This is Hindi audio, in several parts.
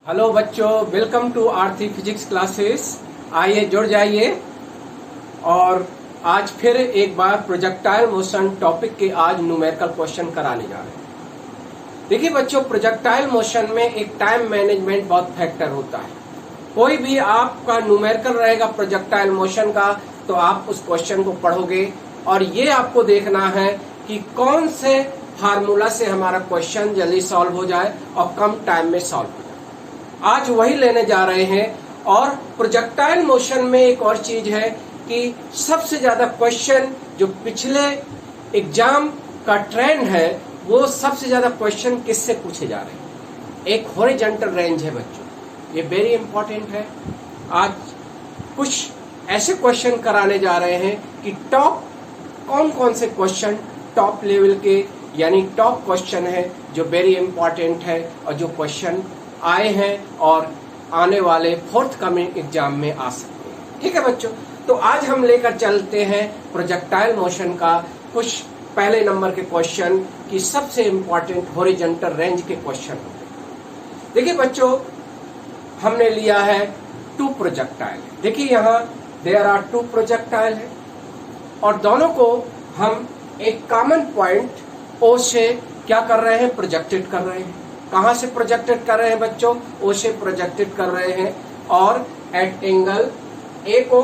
हेलो बच्चों, welcome to Aarti physics classes. आइए जुड़ जाइए और आज फिर एक बार प्रोजेक्टाइल मोशन टॉपिक के आज न्यूमेरिकल क्वेश्चन कराने जा रहे हैं। देखिए बच्चों, प्रोजेक्टाइल मोशन में एक टाइम मैनेजमेंट बहुत फैक्टर होता है। कोई भी आपका न्यूमेरिकल रहेगा प्रोजेक्टाइल मोशन का तो आप उस क्वेश्चन को पढ़ोगे और ये आपको देखना है कि कौन से फार्मूला से हमारा क्वेश्चन जल्दी सॉल्व हो जाए और कम टाइम में सॉल्व हो जाए। आज वही लेने जा रहे हैं। और प्रोजेक्टाइल मोशन में एक और चीज है कि सबसे ज्यादा क्वेश्चन जो पिछले एग्जाम का ट्रेंड है वो सबसे ज्यादा क्वेश्चन किससे पूछे जा रहे हैं। एक हॉरिजॉन्टल रेंज है बच्चों, ये वेरी इंपॉर्टेंट है। आज कुछ ऐसे क्वेश्चन कराने जा रहे हैं कि टॉप कौन कौन से क्वेश्चन टॉप लेवल के यानी टॉप क्वेश्चन है जो वेरी इंपॉर्टेंट है और जो क्वेश्चन आए हैं और आने वाले फोर्थ कमिंग एग्जाम में आ सकते हैं। ठीक है बच्चों, तो आज हम लेकर चलते हैं प्रोजेक्टाइल मोशन का कुछ पहले नंबर के क्वेश्चन की सबसे इंपॉर्टेंट हॉरिजॉन्टल रेंज के क्वेश्चन होंगे। देखिए बच्चों, हमने लिया है 2 प्रोजेक्टाइल। देखिए यहाँ देयर आर 2 प्रोजेक्टाइल है और दोनों को हम एक कॉमन पॉइंट ओ से क्या कर रहे हैं, प्रोजेक्टेड कर रहे हैं। कहां से प्रोजेक्टेड कर रहे हैं बच्चों, ओ से प्रोजेक्टेड कर रहे हैं और एट एंगल ए को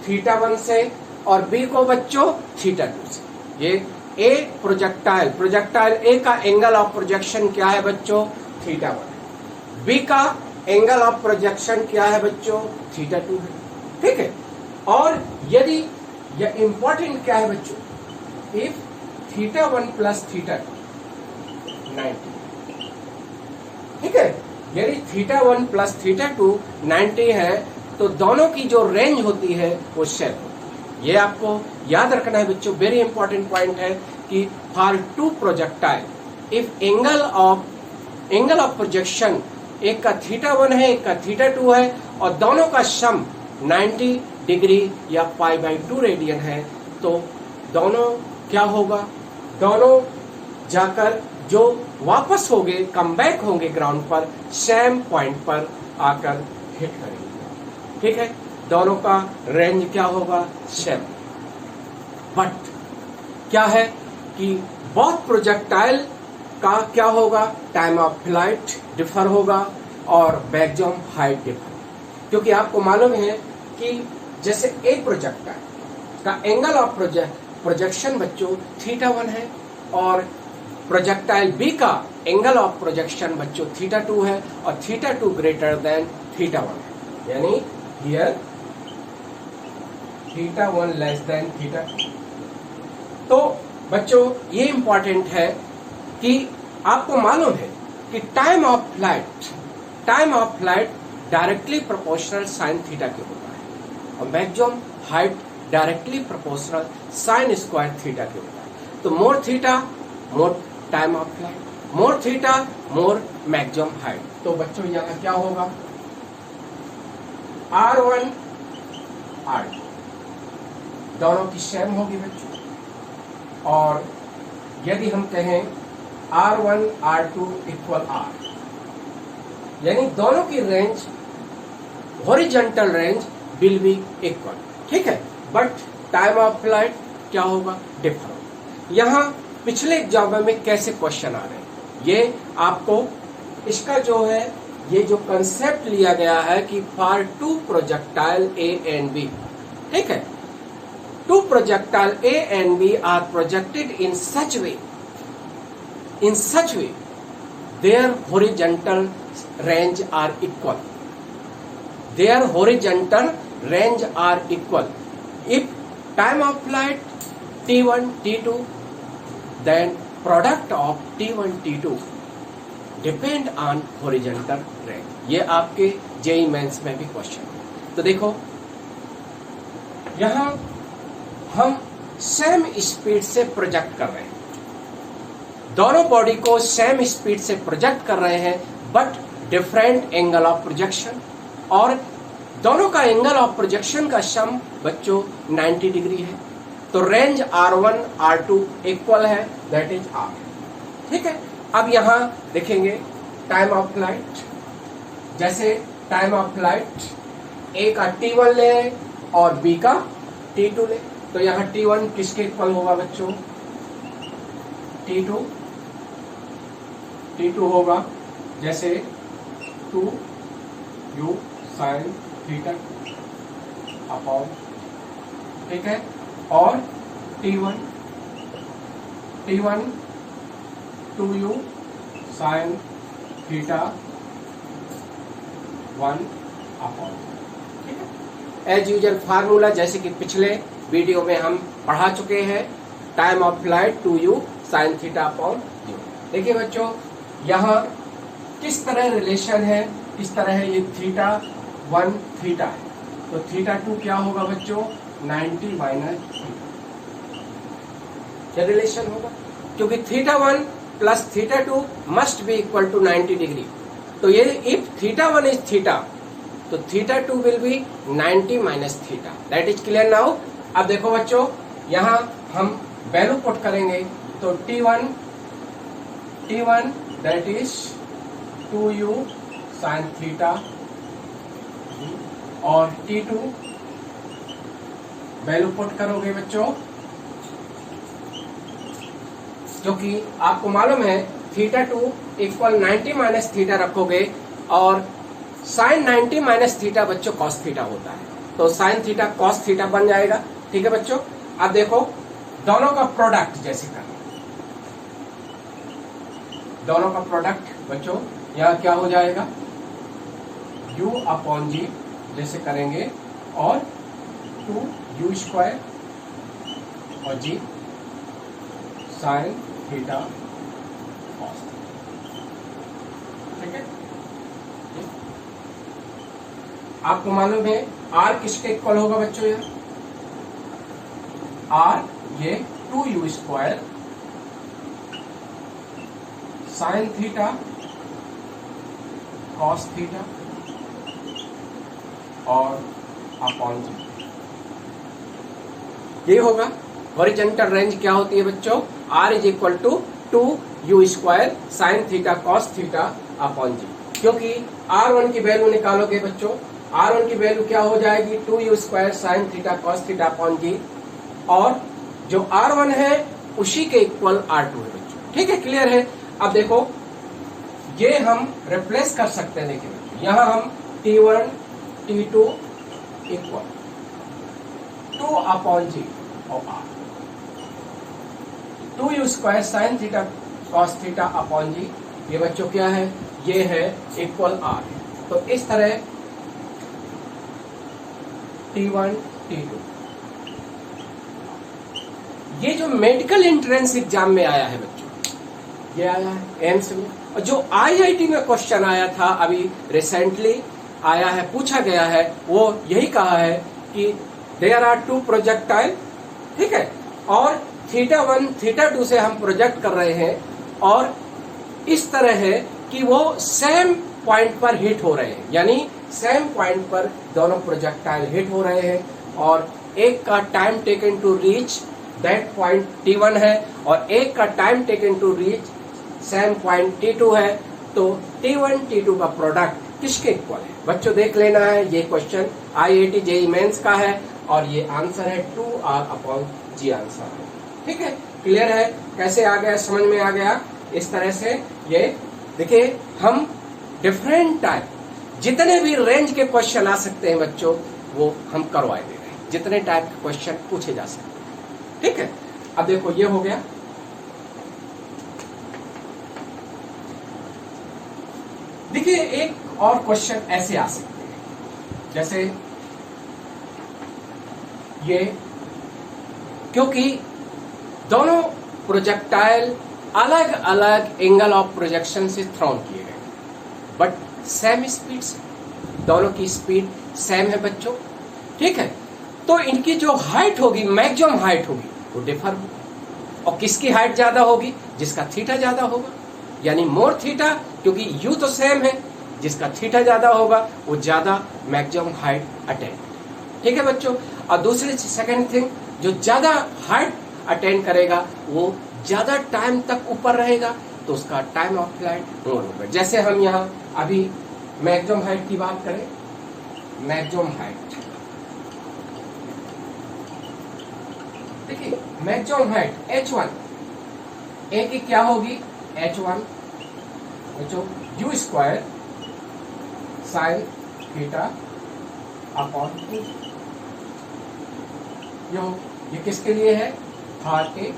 θ1 से और बी को बच्चों θ2 से। ये ए प्रोजेक्टाइल ए का एंगल ऑफ प्रोजेक्शन क्या है बच्चों, θ1। बी का एंगल ऑफ प्रोजेक्शन क्या है बच्चों, θ2 है। ठीक है, और यदि यह इंपॉर्टेंट क्या है बच्चों, इफ θ1 प्लस θ2 90। ठीक है, यदि θ1 प्लस θ2 90 है तो दोनों की जो रेंज होती है वो शेप होती है। ये आपको याद रखना है बच्चों, वेरी इंपॉर्टेंट पॉइंट है कि for 2 projectile if angle of projection एक का θ1 है एक का θ2 है और दोनों का सम 90 डिग्री या π/2 रेडियन है तो दोनों क्या होगा, दोनों जाकर जो वापस होंगे कम बैक होंगे ग्राउंड पर सेम पॉइंट पर आकर हिट करेंगे। ठीक है, दोनों का रेंज क्या होगा, सेम। बट क्या है कि बहुत प्रोजेक्टाइल का क्या होगा, टाइम ऑफ फ्लाइट डिफर होगा और बैक जंप हाइट डिफर, क्योंकि आपको मालूम है कि जैसे एक प्रोजेक्टाइल का एंगल ऑफ प्रोजेक्शन बच्चों θ1 है और प्रोजेक्टाइल बी का एंगल ऑफ प्रोजेक्शन बच्चों θ2 है और θ2 ग्रेटर देन θ1 है, यानी हियर θ1 लेस देन θ2। तो बच्चों ये इंपॉर्टेंट है कि आपको मालूम है कि time of flight directly proportional sine theta के होता है और maximum height directly proportional sine square theta के होता है। तो more theta more time of flight, more theta more maximum height. तो बच्चों यहाँ क्या होगा, R1 R2 दोनों की सेम होगी बच्चों। और यदि हम कहें R1 R2 इक्वल R, यानी दोनों की range horizontal range will be equal. ठीक है, बट टाइम ऑफ फ्लाइट क्या होगा, डिफर होगा। यहाँ पिछले एग्जाम में कैसे क्वेश्चन आ रहे हैं ये आपको इसका जो है ये जो कंसेप्ट लिया गया है कि for 2 projectile A and B. ठीक है, 2 projectile A and B are projected in such way their horizontal range are equal, their horizontal range are equal. If time of flight t1 t2 then product of t1 t2 depend on horizontal range। ये आपके जेई मेंस में भी क्वेश्चन है। तो देखो यहां हम सेम स्पीड से प्रोजेक्ट कर रहे हैं, दोनों बॉडी को सेम स्पीड से प्रोजेक्ट कर रहे हैं but different angle of projection, और दोनों का एंगल ऑफ प्रोजेक्शन का सम बच्चों 90 डिग्री है। तो रेंज R1 R2 इक्वल है, दैट इज R। ठीक है, अब यहां देखेंगे टाइम ऑफ फ्लाइट, जैसे टाइम ऑफ फ्लाइट ए का T1 ले और बी का T2 ले, तो यहाँ T1 किसके इक्वल होगा बच्चों? T2 होगा जैसे 2u sin थीटा अपॉन, ठीक है, और T1 2u sin theta 1 upon, ठीक है। एज यूजल फार्मूला जैसे कि पिछले वीडियो में हम पढ़ा चुके हैं, time of flight 2u sin theta upon u। देखिए बच्चों यहाँ किस तरह रिलेशन है, किस तरह है, ये थीटा 1 थीटा है, तो थीटा 2 क्या होगा बच्चों? 90 माइनस थीटा, क्या रिलेशन होगा? क्योंकि theta 1 plus theta 2 must be equal to 90 degree, तो ये इफ थीटा 1 इज थीटा तो theta 2 will be 90 minus theta. That is clear now. अब देखो बच्चों यहाँ हम वैल्यू पुट करेंगे, तो T1 that is 2u sin theta और T2 वैल्यू पुट करोगे बच्चों, क्योंकि आपको मालूम है थीटा 2 इक्वल 90 माइनस थीटा रखोगे और साइन 90 माइनस थीटा बच्चों कॉस थीटा होता है, तो साइन थीटा कॉस थीटा बन जाएगा। ठीक है बच्चों, अब देखो दोनों का प्रोडक्ट जैसे करना, दोनों का प्रोडक्ट बच्चों यहाँ क्या हो जाएगा? u अपॉन जी जैसे करेंगे और 2u स्क्वायर और जी साइन थीटा कॉस, ठीक है। आपको मालूम है r किसके इक्वल होगा बच्चों? यहाँ r ये 2u square sine theta cos theta और अपॉन जी, ये होगा। हॉरिजॉन्टल रेंज क्या होती है बच्चों? r is equal to 2u square sine theta cos theta upon g, क्योंकि r1 की वैल्यू निकालोगे बच्चों, r1 की वैल्यू क्या हो जाएगी? 2u square sine theta cos theta upon g, और जो r1 है उसी के इक्वल r2 है बच्चों। ठीक है, क्लियर है। अब देखो ये हम रिप्लेस कर सकते हैं, देखिए बच्चों यहाँ हम T1 T2 equal 2 upon g और r, 2u square sine theta cos theta upon g, ये बच्चों क्या है? ये है इक्वल r। तो इस तरह T1 T2, ये जो मेडिकल एंट्रेंस एग्जाम में आया है बच्चों, ये आया है एम्स में, और जो IIT में क्वेश्चन आया था अभी रिसेंटली आया है, पूछा गया है, वो यही कहा है कि देयर आर 2 प्रोजेक्टाइल, ठीक है, और थीटा 1 थीटा 2 से हम प्रोजेक्ट कर रहे हैं, और इस तरह है कि वो सेम पॉइंट पर हिट हो रहे हैं, यानी सेम पॉइंट पर दोनों प्रोजेक्टाइल हिट हो रहे हैं, और एक का time taken to reach that point T1 है और एक का time taken to reach same point T2 है, तो T1 T2 का प्रोडक्ट किसके इक्वल है बच्चों? देख लेना है, ये क्वेश्चन IIT JEE मेंस का है और ये आंसर है 2r अपॉन जी आंसर है। ठीक है, क्लियर है? कैसे आ गया, समझ में आ गया? इस तरह से ये देखिए हम डिफरेंट टाइप जितने भी रेंज के क्वेश्चन आ सकते हैं बच्चों वो हम करवाए दे रहे हैं, जितने टाइप के क्वेश्चन पूछे जा सकते हैं। ठीक है, अब देखो ये हो गया। देखिए एक और क्वेश्चन ऐसे आ सकते हैं, जैसे ये, क्योंकि दोनों प्रोजेक्टाइल अलग अलग एंगल ऑफ प्रोजेक्शन से थ्रोन किए गए, बट सेम स्पीड से, दोनों की स्पीड सेम है बच्चों। ठीक है, तो इनकी जो हाइट होगी, मैक्सिमम हाइट होगी, वो डिफर होगी, और किसकी हाइट ज्यादा होगी? जिसका थीटा ज्यादा होगा, यानी मोर थीटा, क्योंकि यू तो सेम है, जिसका थीटा ज्यादा होगा वो ज्यादा मैक्सिमम हाइट अटेंड। ठीक है बच्चों, और दूसरी सेकंड थिंग, जो ज्यादा हाइट अटेंड करेगा वो ज्यादा टाइम तक ऊपर रहेगा, तो उसका टाइम ऑफ फ्लाइट मोर होगा। जैसे हम यहाँ अभी मैक्सिमम हाइट की बात करें, मैक्सिमम हाइट, देखिए मैक्सिमम हाइट h1, ए की क्या होगी h1 बच्चों u square sine theta upon 2। ये किसके लिए है, हार ए।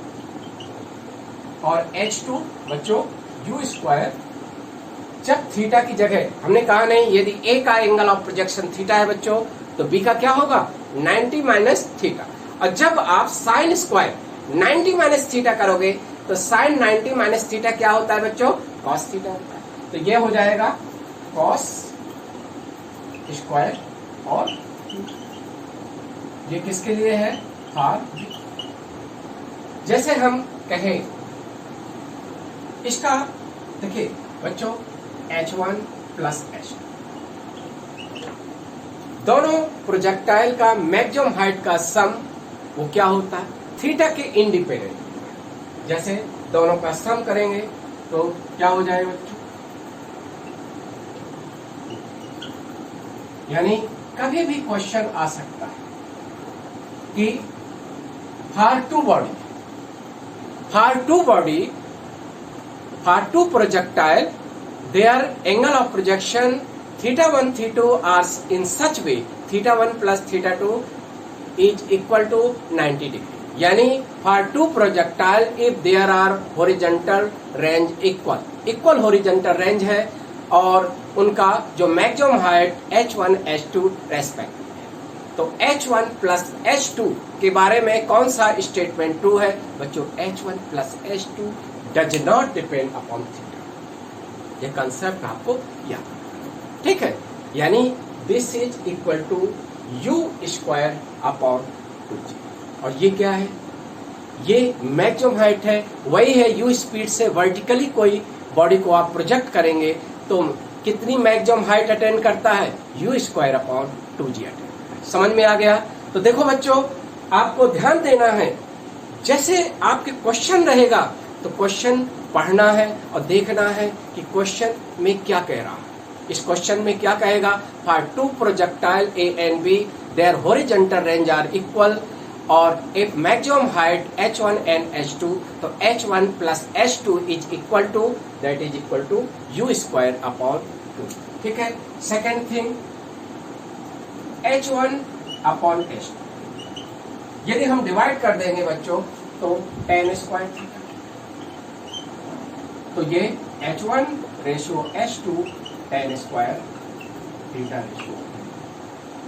और h2 बच्चों u स्क्वायर, जब थीटा की जगह हमने कहा नहीं, यदि ए का एंगल ऑफ प्रोजेक्शन थीटा है बच्चों तो बी का क्या होगा 90 माइनस थीटा। और जब आप साइन स्क्वायर 90 माइनस थीटा करोगे तो साइन 90 माइनस थीटा क्या होता है बच्चों, कॉस थीटा होता है। तो ये हो जाएगा कॉस स्क्वायर, और ये किसके लिए है, हार बी। जैसे हम कहें इसका, देखिए बच्चों h1 प्लस h2, दोनों प्रोजेक्टाइल का मैक्सिमम हाइट का सम वो क्या होता है, थीटा के इंडिपेंडेंट। जैसे दोनों का सम करेंगे तो क्या हो जाएगा बच्चों, यानी कभी भी क्वेश्चन आ सकता है कि for two projectile their angle of projection theta 1 theta 2 are in such way theta 1 plus theta 2 is equal to 90 degree, यानी for two projectile if there are horizontal range equal horizontal range है और उनका जो maximum height h1 h2 respective है। तो h1 प्लस h2 के बारे में कौन सा स्टेटमेंट ट्रू है बच्चों, h1 plus h2 does not depend upon theta. ये कंसेप्ट आपको याद रखना, ठीक है। यानी this is equal to u square upon 2g। और ये क्या है, ये मैक्सिमम हाइट है, वही है u स्पीड से वर्टिकली कोई बॉडी को आप प्रोजेक्ट करेंगे तो कितनी मैक्सिमम हाइट अटेंड करता है, u square upon 2g attend. समझ में आ गया। तो देखो बच्चों आपको ध्यान देना है, जैसे आपके क्वेश्चन रहेगा तो क्वेश्चन पढ़ना है और देखना है कि क्वेश्चन में क्या कह रहा है। इस क्वेश्चन में क्या कहेगा, for two projectile A and B their horizontal range are equal और if maximum height h1 and h2 तो h1 plus h2 is equal to that is equal to u square upon 2। ठीक है। Second thing h1 upon h2 यदि हम डिवाइड कर देंगे बच्चों तो tan स्क्वायर थीटा, तो ये h1 ratio h2 tan square theta ratio.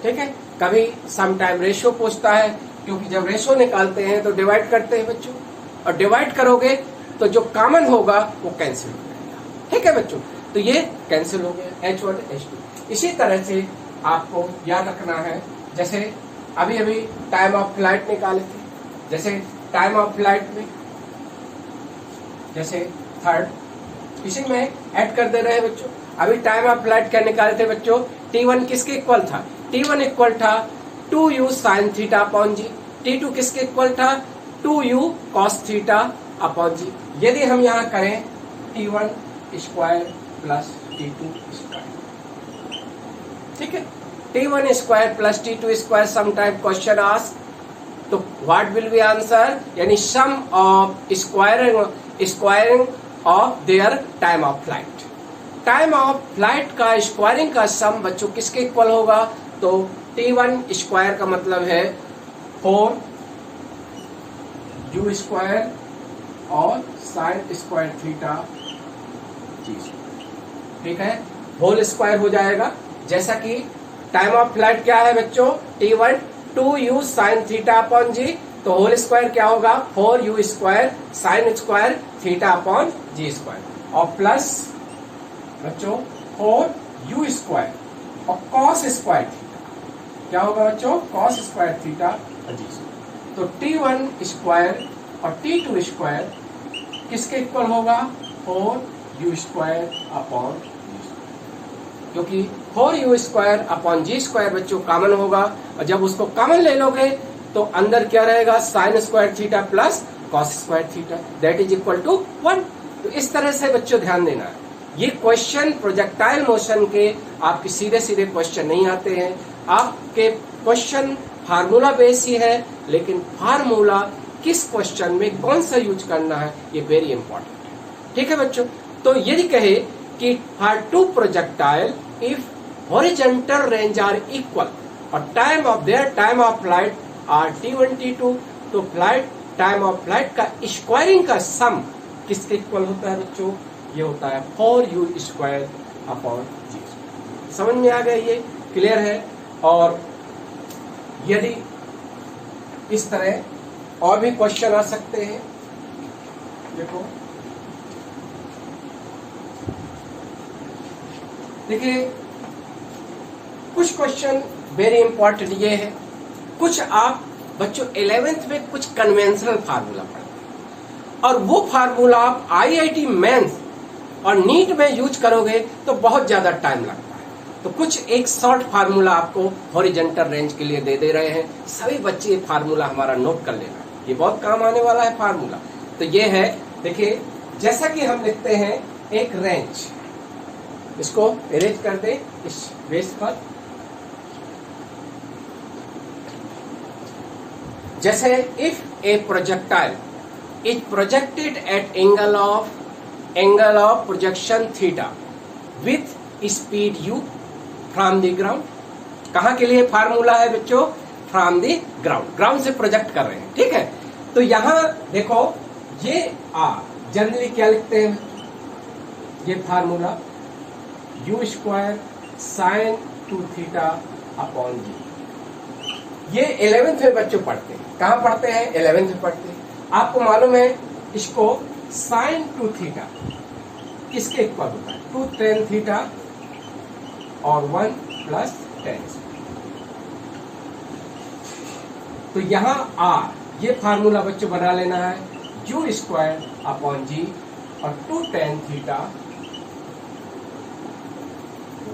ठीक है। कभी सम टाइम रेशियो पूछता है, क्योंकि जब रेशियो निकालते हैं तो डिवाइड करते हैं बच्चों, और डिवाइड करोगे तो जो कॉमन होगा वो कैंसिल हो जाएगा। ठीक है बच्चों, तो ये कैंसिल हो गया h1 h2। इसी तरह से आपको याद रखना है, जैसे अभी अभी टाइम ऑफ फ्लाइट निकाले थे, जैसे टाइम ऑफ फ्लाइट में जैसे थर्ड, इसी में ऐड कर दे रहे हैं बच्चों। अभी टाइम ऑफ फ्लाइट क्या निकाले थे बच्चों, t1 किसके इक्वल था, t1 इक्वल था 2u साइन थीटा अपॉन जी, t2 किसके इक्वल था 2u कॉस थीटा अपॉन जी। यदि हम यहाँ करें t1 square plus t2 square, ठीक है, t1 square plus t2 square sum type question ask, तो व्हाट विल बी आंसर, यानी sum of squaring of their time of flight. Time of flight का स्क्वायरिंग का सम बच्चों किसके इक्वल होगा, तो t1 स्क्वायर का मतलब है 4u स्क्वायर और साइन स्क्वायर थीटा जी। ठीक है, होल स्क्वायर हो जाएगा, जैसा कि टाइम ऑफ फ्लाइट क्या है बच्चों, t1 2u sign theta upon जी, तो होल स्क्वायर क्या होगा 4u square sine square theta upon g square, और प्लस बच्चों 4u स्क्वायर और कॉस स्क्वायर थीटा, क्या होगा बच्चों कॉस स्क्वायर थीटा जी। तो t1 स्क्वायर और t2 स्क्वायर किसके इक्वल होगा, 4u square upon g square, क्योंकि 4u square upon g square बच्चों कॉमन होगा, और जब उसको कॉमन ले लोगे तो अंदर क्या रहेगा, sine square theta plus cos square theta that is equal to 1। तो इस तरह से बच्चों ध्यान देना है। ये क्वेश्चन प्रोजेक्टाइल मोशन के आपके सीधे सीधे क्वेश्चन नहीं आते हैं, आपके क्वेश्चन फार्मूला बेस ही है, लेकिन फार्मूला किस क्वेश्चन में कौन सा यूज करना है ये वेरी इंपॉर्टेंट है। ठीक है बच्चों, तो यदि कहे कि for two projectile if horizontal range are equal और time of flight are t1 t2, तो फ्लाइट टाइम ऑफ फ्लाइट का स्क्वायरिंग का सम किसके इक्वल होता है बच्चों? ये होता है 4u² अपॉन g। समझ में आ गया? ये क्लियर है। और यदि इस तरह और भी क्वेश्चन आ सकते हैं, देखो देखिए कुछ क्वेश्चन वेरी इंपॉर्टेंट ये है, कुछ आप बच्चों 11th में कुछ कन्वेंशनल फार्मूला पढ़ते हैं और वो फार्मूला आप IIT मेंस और नीट में यूज करोगे तो बहुत ज्यादा टाइम लगता है। तो कुछ एक शॉर्ट फार्मूला आपको हॉरिजॉन्टल रेंज के लिए दे रहे हैं, सभी बच्चे ये फार्मूला हमारा नोट कर लेना, ये बहुत काम आने वाला है फार्मूला। तो ये है, देखिए जैसा कि हम लिखते हैं एक रेंज, इसको अरेंज कर दे इस बेस पर, जैसे if A projectile is projected at angle of projection theta with speed u from the ground. कहां के लिए फार्मूला है बच्चों? फ्रॉम द ग्राउंड से प्रोजेक्ट कर रहे हैं। ठीक है, तो यहां देखो ये जनरली क्या लिखते हैं, ये formula u² sin 2θ upon g। ये 11th में बच्चों पढ़ते हैं। कहां पढ़ते हैं? 11th में पढ़ते हैं। आपको मालूम है इसको sin 2θ किसके इक्वल होता है? 2 tan θ और 1 प्लस tan। तो यहां r ये फार्मूला बच्चों बना लेना है, u² अपॉन g और 2 tan θ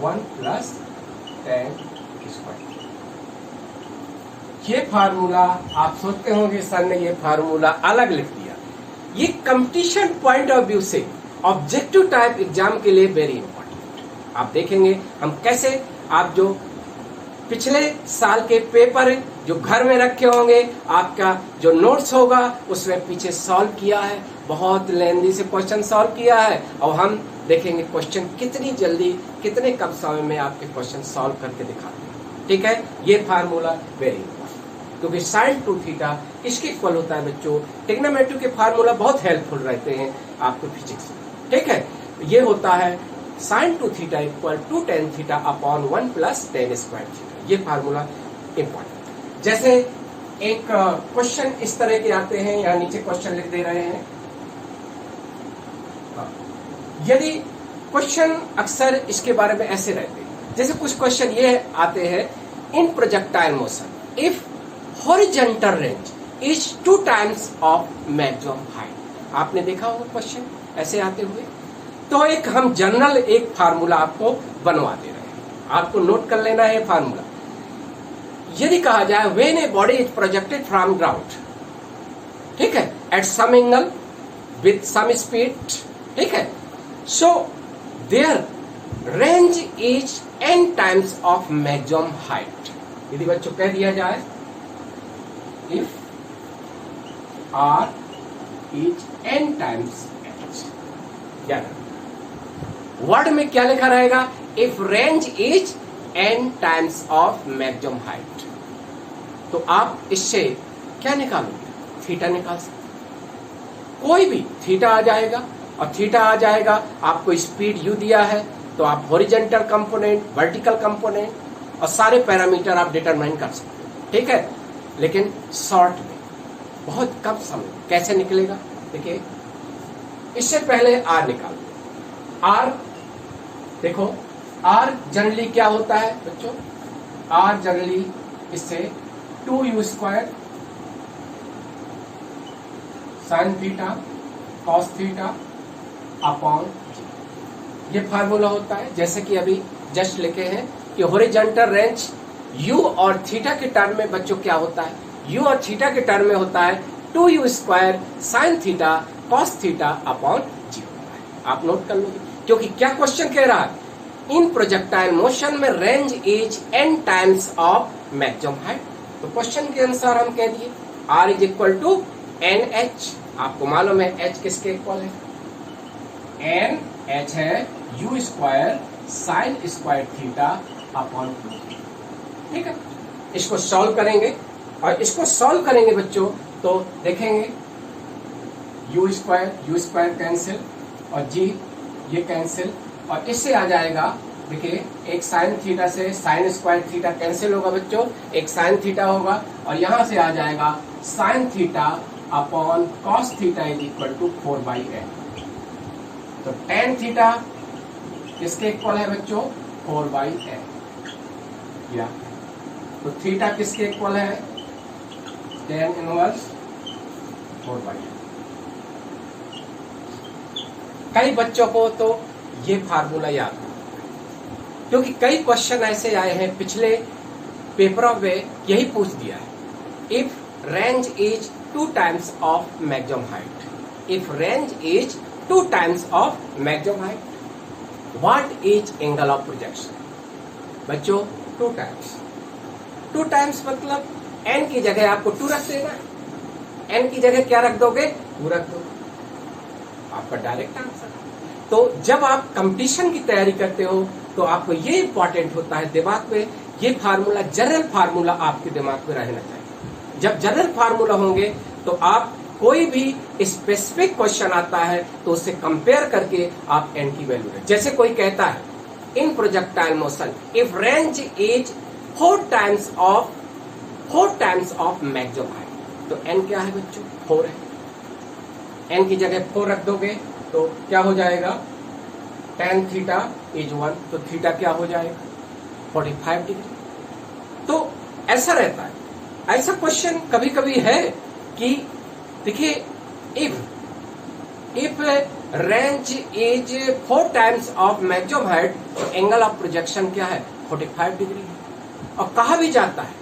1 प्लस tan²। ये फार्मूला आप सोचते होंगे सर ने ये फार्मूला अलग लिख दिया, ये कंपटीशन पॉइंट ऑफ व्यू से ऑब्जेक्टिव टाइप एग्जाम के लिए वेरी इंपॉर्टेंट। आप देखेंगे हम कैसे, आप जो पिछले साल के पेपर जो घर में रखे होंगे, आपका जो नोट्स होगा उसमें पीछे सॉल्व किया है, बहुत लेंदी से क्वेश्चन सॉल्व किया है, और हम देखेंगे क्वेश्चन कितनी जल्दी कितने कम समय में आपके क्वेश्चन सॉल्व करके दिखाते हैं। ठीक है, ये फार्मूला वेरी इंपॉर्टेंट, क्योंकि sin 2θ किसके इक्वल होता है बच्चों? ट्रिग्नोमेट्री के फार्मूला बहुत हेल्पफुल रहते हैं आपको फिजिक्स में। ठीक है, ये होता है sin 2θ equal 2 tan θ upon 1 plus tan²θ। ये फार्मूला इंपॉर्टेंट। जैसे एक क्वेश्चन इस तरह के आते हैं, यहाँ नीचे क्वेश्चन लिख दे रहे हैं। यदि क्वेश्चन अक्सर इसके बारे में ऐसे रहते हैं, जैसे कुछ क्वेश्चन ये आते हैं, in projectile motion if horizontal range is 2 times of maximum height. आपने देखा होगा क्वेश्चन ऐसे आते हुए। तो एक हम जनरल एक फार्मूला आपको बनवा दे रहे हैं, आपको नोट कर लेना है फार्मूला। यदि कहा जाए when a body is projected from ground, ठीक है, at some angle with some speed, ठीक है, so their range is n times of maximum height. यदि बच्चों कह दिया जाए if r is n times h, word में क्या लिखा रहेगा? if range is n times of maximum height। तो आप इससे क्या निकालोगे? थीटा निकाल सकते, कोई भी थीटा आ जाएगा, और थीटा आ जाएगा, आपको स्पीड u दिया है, तो आप हॉरिजॉन्टल कंपोनेंट, वर्टिकल कंपोनेंट और सारे पैरामीटर आप डिटरमाइन कर सकते हो। ठीक है, लेकिन शॉर्ट में बहुत कम समय कैसे निकलेगा? देखिए इससे पहले आर निकाल दो। आर देखो, आर जनरली क्या होता है बच्चों? आर जनरली इससे 2u² sin θ cos θ upon g, ये फार्मूला होता है। जैसे कि अभी जस्ट लिखे हैं कि हॉरिजॉन्टल रेंज u और थीटा के टर्म में बच्चों क्या होता है? u और थीटा के टर्म में होता है 2u² sin θ cos θ upon g होता है। आप नोट कर लोगे, क्योंकि क्या क्वेश्चन कह रहा है, इन प्रोजेक्टाइल मोशन में range is n times of maximum height. तो क्वेश्चन के अनुसार हम कह दिए r is equal to NH। आपको मालूम है h किसके इक्वल है, NH है u square sine square theta upon 2। ठीक है, इसको सॉल्व करेंगे, और इसको सॉल्व करेंगे बच्चों तो देखेंगे u स्क्वायर कैंसिल, और g ये कैंसिल, और इससे आ जाएगा, देखिए एक साइन थीटा से साइन स्क्वायर थीटा कैंसिल होगा बच्चों, एक साइन थीटा होगा, और यहां से आ जाएगा sine theta upon cos theta is equal to 4/n। तो टेन थीटा किसके इक्वल है बच्चों, 4/n। या तो थीटा किसके इक्वल है, tan इनवर्स 4/n। कई बच्चों को तो ये फार्मूला याद है, क्योंकि कई क्वेश्चन ऐसे आए हैं पिछले पेपरों में, यही पूछ दिया है, if range is 2 times of maximum height, if range is 2 times of maximum height, what is angle of projection. बच्चों 2 टाइम्स मतलब n की जगह आपको 2 रख देना, n की जगह क्या रख दोगे, 2 रख दोगे, आपका डायरेक्ट आंसर। तो जब आप कंपटीशन की तैयारी करते हो तो आपको ये इंपॉर्टेंट होता है दिमाग में, ये फार्मूला जनरल फार्मूला आपके दिमाग में रहना चाहिए। जब जनरल फार्मूला होंगे तो आप कोई भी स्पेसिफिक क्वेश्चन आता है तो उससे कंपेयर करके आप n की वैल्यू रखें। जैसे कोई कहता है in projectile motion if range is 4 times of maximum height, तो n क्या है बच्चों, 4 है, n की जगह 4 रख दोगे तो क्या हो जाएगा, tan थीटा इज 1, तो थीटा क्या हो जाएगा, 45 डिग्री। तो ऐसा रहता है, ऐसा क्वेश्चन कभी कभी है कि देखिए if range is 4 times of maximum height, तो एंगल ऑफ प्रोजेक्शन क्या है, 45 डिग्री है। और कहा भी जाता है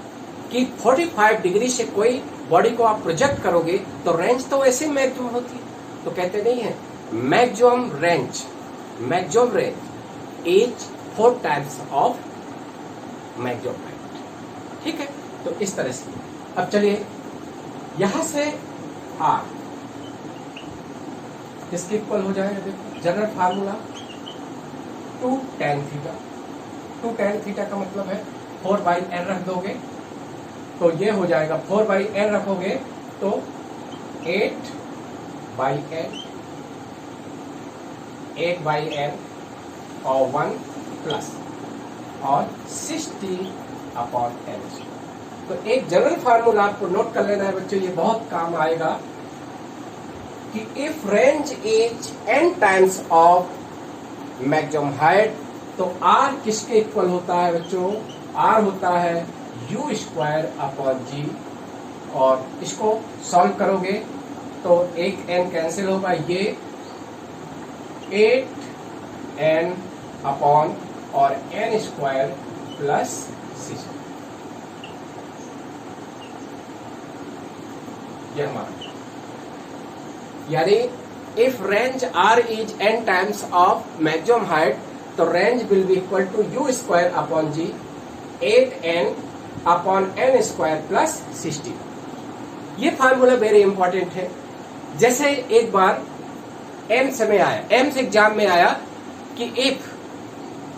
कि 45 डिग्री से कोई बॉडी को आप प्रोजेक्ट करोगे तो रेंज तो ऐसे मैक्सिमम होती है, तो कहते नहीं है maximum range is 4 times of maximum height. ठीक है, तो इस तरह से अब चलिए यहां से r किसके इक्वल हो जाएगा, देखो general formula 2 tan theta, 2 tan theta का मतलब है 4/n रख दोगे तो ये हो जाएगा, 4/n रखोगे तो 8/n और 1 प्लस और 60/n। तो एक जनरल फार्मूला आपको नोट कर लेना है बच्चों, ये बहुत काम आएगा कि if range is n times of maximum height, तो r किसके इक्वल होता है बच्चों, r होता है u स्क्वायर अपॉन g, और इसको सॉल्व करोगे तो एक n कैंसिल होगा, ये 8n अपॉन और n स्क्वायर प्लस 6, ये हमारा, यानी if range r is n times of maximum height, तो range will be equal to u square upon g 8n upon n square plus 60। ये फार्मूला वेरी इंपॉर्टेंट है। जैसे एक बार एम्स में आया, एम्स एग्जाम में आया कि if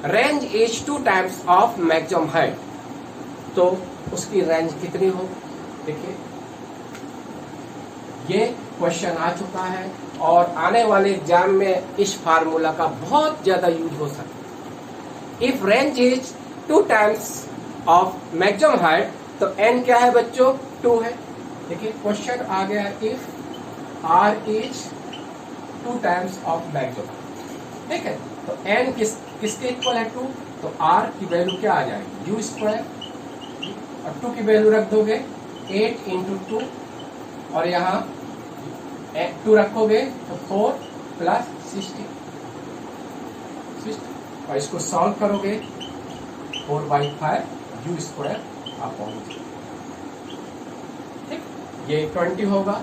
range is 2 times of maximum height, तो उसकी रेंज कितनी हो। देखिए ये क्वेश्चन आ चुका है और आने वाले एग्जाम में इस फार्मूला का बहुत ज्यादा यूज हो सकता है। If range is 2 times of maximum height, तो n क्या है बच्चों, 2 है। देखिए क्वेश्चन आ गया, if r is 2 times of maximum, ठीक है, तो n किसके इक्वल है, 2, तो r की वैल्यू क्या आ जाएगी, u स्क्वायर, और 2 की वैल्यू रख दोगे 8 इंटू 2, और यहाँ 2 रखोगे तो 4 प्लस 60, और इसको सॉल्व करोगे 4/5 u स्क्वायर अपॉन, ठीक, ये 20 होगा,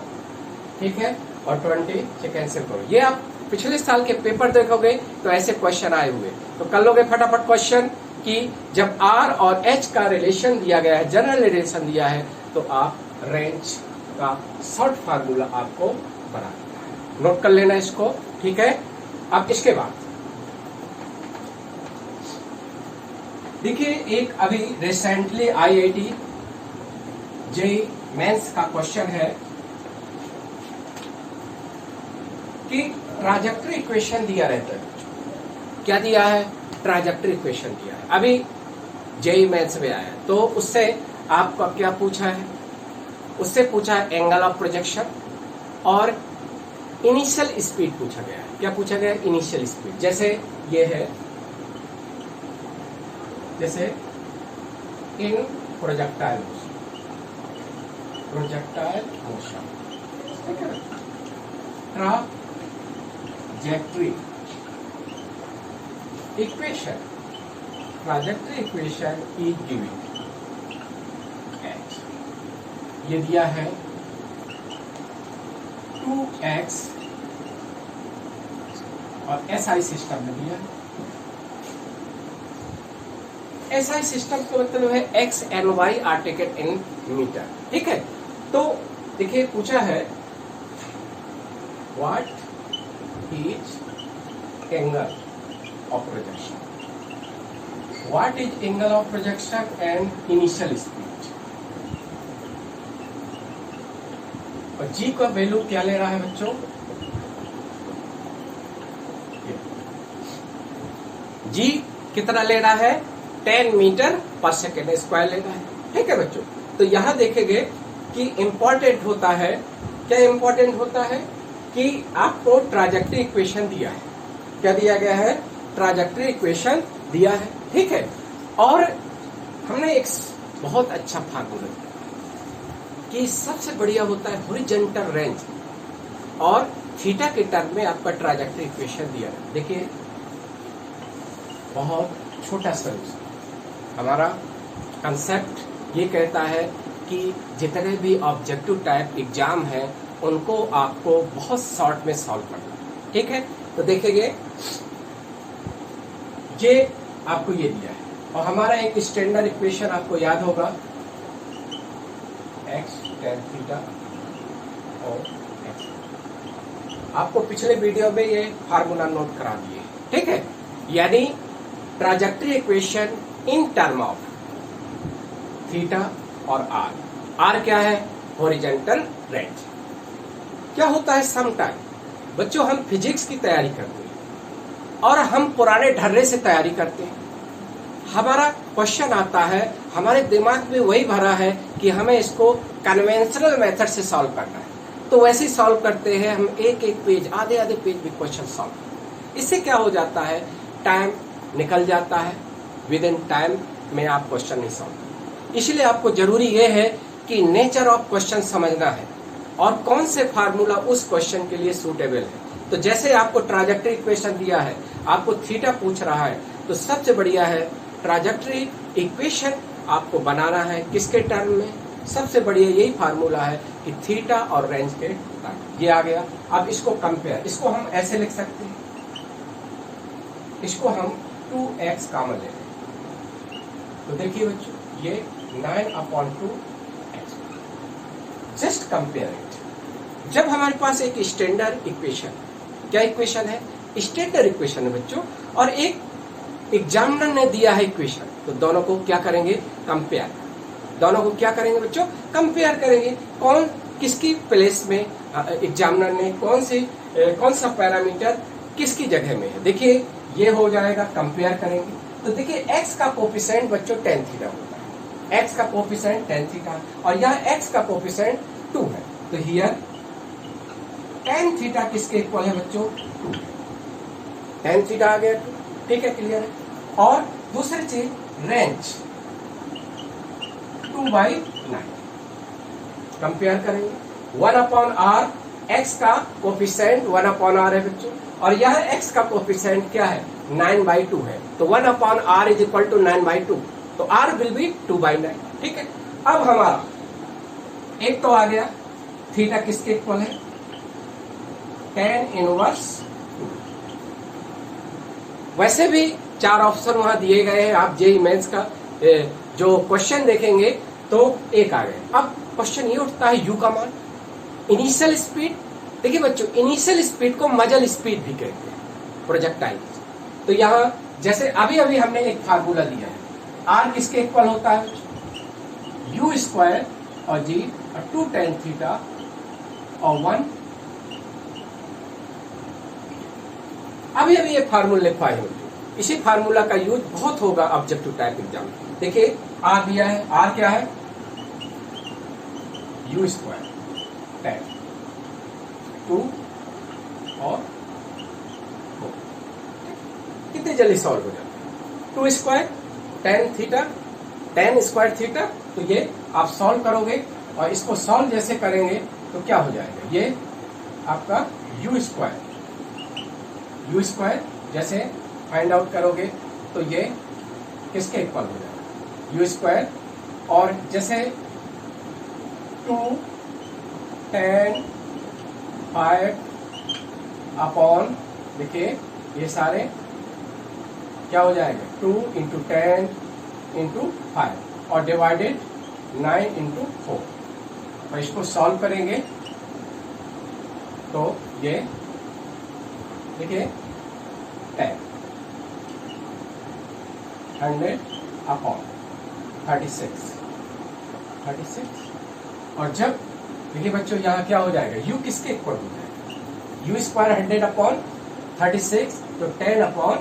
ठीक है, और 20 से कैंसिल करो। ये आप पिछले साल के पेपर देखोगे तो ऐसे क्वेश्चन आए हुए, तो कर लोगे फटाफट क्वेश्चन कि जब R और H का रिलेशन दिया गया है, जनरल रिलेशन दिया है, तो आप रेंज का शॉर्ट फार्मूला आपको बना देना है। नोट कर लेना इसको, ठीक है। अब इसके बाद देखिए, एक अभी रिसेंटली IIT JEE मेंस का क्वेश्चन है कि ट्राजेक्टरी इक्वेशन दिया रहता है। क्या दिया है? ट्राजेक्टरी इक्वेशन दिया है। अभी JEE मेंस में आया है, तो उससे आपको क्या पूछा है? उससे पूछा है एंगल ऑफ प्रोजेक्शन और इनिशियल स्पीड पूछा गया है। क्या पूछा गया है? Initial speed. जैसे ये है, जैसे इन प्रोजेक्टाइल मोशन, ठीक है, trajectory equation is given h, ये दिया है 2x और SI सिस्टम में दिया है। SI सिस्टम का मतलब है x and y are taken in metre, ठीक है। तो देखिए पूछा है what is angle of projection, what is angle of projection and initial speed, और g का वैल्यू क्या ले रहा है बच्चों? g कितना ले रहा है? 10 मीटर पर सेकेंड स्क्वायर ले रहा है, ठीक है बच्चों। तो यहां देखेंगे कि इंपॉर्टेंट होता है, क्या इंपॉर्टेंट होता है कि आपको ट्राजेक्टरी इक्वेशन दिया है। क्या दिया गया है? ट्राजेक्टरी इक्वेशन दिया है, ठीक है। और हमने एक बहुत अच्छा फार्मूला दिया कि सबसे बढ़िया होता है हॉरिजॉन्टल रेंज, और थीटा के टर्म में आपका ट्राजेक्टरी इक्वेशन दिया है। देखिए बहुत छोटा सोल्यूशन, हमारा कंसेप्ट ये कहता है कि जितने भी ऑब्जेक्टिव टाइप एग्जाम है उनको आपको बहुत शॉर्ट में सॉल्व करना है, ठीक है। तो देखेंगे ये आपको ये दिया है, और हमारा एक स्टैंडर्ड इक्वेशन आपको याद होगा x tan थीटा और x। आपको पिछले वीडियो में ये फार्मूला नोट करा दिए, ठीक है। यानी trajectory equation in term of theta और r क्या है? Horizontal range. क्या होता है सम टाइम बच्चों, हम फिजिक्स की तैयारी करते हैं और हम पुराने ढर्रे से तैयारी करते हैं, हमारा क्वेश्चन आता है, हमारे दिमाग में वही भरा है कि हमें इसको कन्वेंशनल मेथड से सॉल्व करना है, तो वैसे ही सॉल्व करते हैं हम, एक एक पेज, आधे आधे पेज में क्वेश्चन सॉल्व। इससे क्या हो जाता है? टाइम निकल जाता है, विद इन टाइम में आप क्वेश्चन नहीं सॉल्व। इसलिए आपको जरूरी यह है कि नेचर ऑफ क्वेश्चन समझना है और कौन से फार्मूला उस क्वेश्चन के लिए सूटेबल है। तो जैसे आपको ट्राजेक्टरी इक्वेशन दिया है, आपको थीटा पूछ रहा है, तो सबसे बढ़िया है ट्राजेक्टरी इक्वेशन आपको बनाना है किसके टर्म में? सबसे बढ़िया यही फार्मूला है कि थीटा और रेंज के टर्म। ये आ गया। अब इसको कंपेयर, इसको हम ऐसे लिख सकते हैं, इसको हम 2x कॉमन ले लें, तो देखिए बच्चों ये 9/2x। Just compare it. जब हमारे पास एक स्टैंडर्ड इक्वेशन, क्या इक्वेशन है? स्टैंडर्ड इक्वेशन है बच्चों, और एक एग्जामिनर ने दिया है इक्वेशन, तो दोनों को क्या करेंगे? कंपेयर। दोनों को क्या करेंगे बच्चों? कंपेयर करेंगे। कौन किसकी प्लेस में, एग्जामिनर ने कौन सा पैरामीटर किसकी जगह में है। देखिए ये हो जाएगा, कंपेयर करेंगे तो देखिए x का कोफिशिएंट बच्चों tan थीटा होता है, x का कोफिशिएंट tan थीटा, और यहाँ x का कोफिशिएंट 2 है, तो हियर tan थीटा किसके इक्वल है बच्चों? 2। tan थीटा आ गया 2, ठीक है, क्लियर है। और दूसरी चीज रेंज 2/9, कंपेयर करेंगे 1/r, x का कोफिशिएंट 1/r है बच्चों, और यह x का कोफिशिएंट क्या है? 9/2 है, तो 1/r इज इक्वल टू 9/2, तो r विल बी 2/9, ठीक है। अब हमारा एक तो आ गया, थीटा किसके इक्वल है? tan इनवर्स 2, वैसे भी 4 ऑप्शन वहां दिए गए हैं। आप जेईई मेंस का जो क्वेश्चन देखेंगे तो एक आ गए। अब क्वेश्चन ये उठता है यू का मान, इनिशियल स्पीड। देखिए बच्चों, इनिशियल स्पीड को मजल स्पीड भी कहते हैं प्रोजेक्टाइल। तो यहाँ जैसे अभी अभी हमने एक फार्मूला दिया है, आर किसके इक्वल होता है, यू स्क्वायर और जी और 2 tan थीटा और 1। अभी अभी एक फार्मूला लिखवाए हैं। इसी फार्मूला का यूज बहुत होगा ऑब्जेक्टिव टाइप एग्जाम। देखिए आर दिया है, आर क्या है, यू स्क्वायर tan 2 और 4। कितनी जल्दी सॉल्व हो जाता है। 2 square tan theta, tan square theta, तो ये आप सॉल्व करोगे और इसको सॉल्व जैसे करेंगे तो क्या हो जाएगा, ये आपका यू स्क्वायर जैसे फाइंड आउट करोगे तो ये किसके इक्वल हो जाएगा, यू स्क्वायर। और जैसे 2 tan 5 अपॉन, देखिए ये सारे क्या हो जाएगा, 2 इंटू 10 इंटू 5 और डिवाइडेड 9 इंटू 4। और इसको सॉल्व करेंगे तो ये देखिए 100 अपॉन 36। और जब देखिए बच्चों यहाँ क्या हो जाएगा, यू किसके इक्वल हो जाएगा, यू स्क्वायर 100 अपॉन 36, तो 10 अपॉन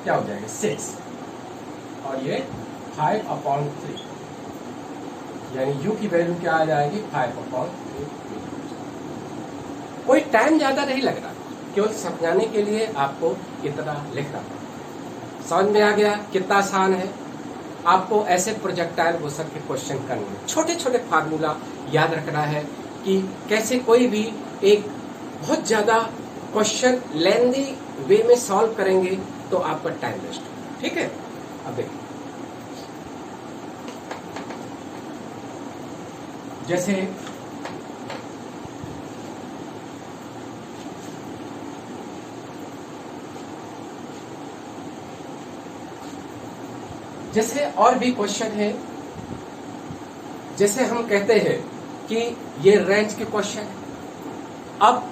क्या हो जाएगा 6 और ये 5 अपॉन 3, यानी u की वैल्यू क्या आ जाएगी 5 अपॉन 3। कोई टाइम ज्यादा नहीं लग रहा, केवल समझाने के लिए आपको इतना लिखना पड़ा। समझ में आ गया कितना आसान है। आपको ऐसे प्रोजेक्टाइल मोशन के क्वेश्चन करने, छोटे छोटे फार्मूला याद रखना है कि कैसे कोई भी एक बहुत ज्यादा क्वेश्चन लेंदी वे में सॉल्व करेंगे तो आपका टाइम वेस्ट होगा। ठीक है, अब देखिए जैसे और भी क्वेश्चन है। जैसे हम कहते हैं कि ये रेंज के क्वेश्चन है। अब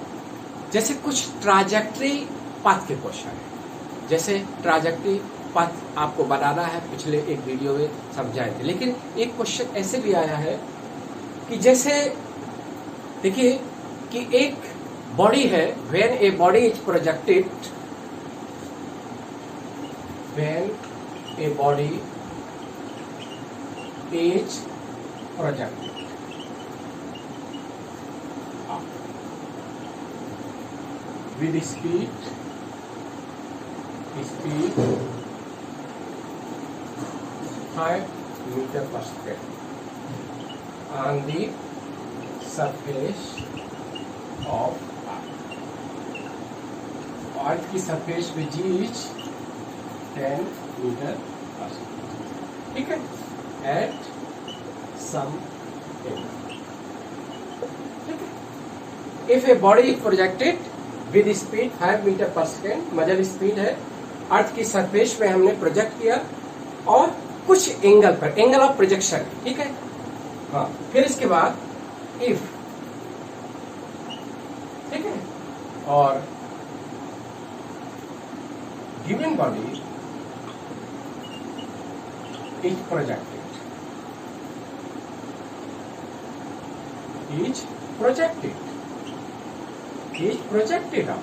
जैसे कुछ ट्राजेक्टरी पाथ के क्वेश्चन है, जैसे ट्राजेक्टरी पाथ आपको बनाना है, पिछले एक वीडियो में समझाए थे। लेकिन एक क्वेश्चन ऐसे भी आया है कि जैसे देखिए कि एक बॉडी है, when a body is projected, when a body is projected with speed 5 meter per second on the surface of earth की सरफेस पे g is 10 metre per second. ठीक है, एट सम एंगल। ठीक है, if a body is projected with speed 5 metre per second, muzzle speed है, अर्थ की सरफेस में हमने प्रोजेक्ट किया और कुछ एंगल पर, एंगल ऑफ प्रोजेक्शन। ठीक है, हाँ, फिर इसके बाद इफ, ठीक है, और given body is projected up